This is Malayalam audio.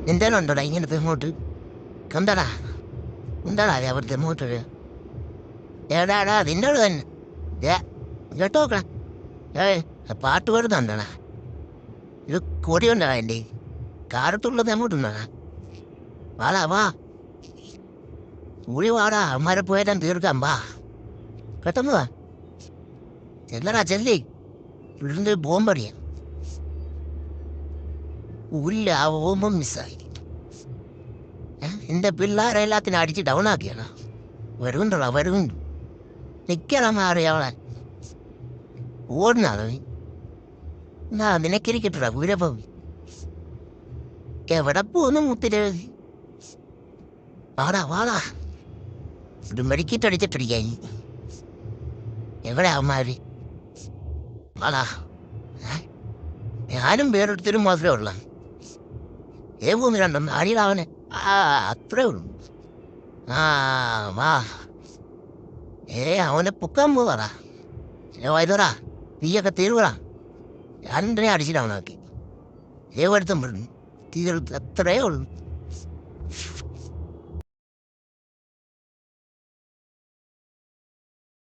എന്തേലും ഉണ്ടോടാ ഇങ്ങനത്തെ ഇങ്ങോട്ട് എന്താടാ എന്താടാ അവിടുത്തെ ഇങ്ങോട്ടൊരു ഏടാടാ നിന്നോട് തന്നെ ഏ കേട്ടോ നോക്കണം പാട്ട് വരുന്നുണ്ടാ ഇത് കൊടിയുണ്ടാ എൻ്റെ കാലത്തുള്ളത് എങ്ങോട്ടുണ്ടാ വാടാ വാ ഉളി വാടാ അമ്മമാരെ പോയാൽ തീർക്കാം വാ പെട്ടെന്ന് വാ ചെല്ലടാ ചെല്ലി ഇവിടുന്ന് ബോംബടിയാ ഉല്ല ആ ഓമ്പം മിസ്സായി എൻ്റെ പിള്ളേരെ എല്ലാത്തിനും അടിച്ച് ഡൗൺ ആക്കിയാണ് വരുന്നുണ്ടോടാ വരുന്നുണ്ട് നിൽക്കണം മാറി അവളെ ഓടുന്നാണോ നീ എന്നാ നിനക്കിരിക്കട്ടാ വീരപ്പം എവിടെ പോന്നു മുത്തിര് വാടാ വാടാ ഒരു മെഡിക്കറ്റ് അടിച്ചിട്ടിരിക്കാൻ എവിടെ അവന്മാര് വാടാ ഞാനും വേറൊരുത്തരും മാത്രമേ ഉള്ള ഏവൂന്ന് രണ്ടെന്ന് അടിയിലാവനെ അത്രേ ഉള്ളൂ വാ അവനെ പൊക്കാൻ പോവാടാ വൈദ്യറാ തീയൊക്കെ തീരുവടാ ഞാൻ അടിച്ചിട്ട് അവനാക്കി ഏവടുത്തും പറഞ്ഞു തീർ അത്രേ ഉള്ളൂ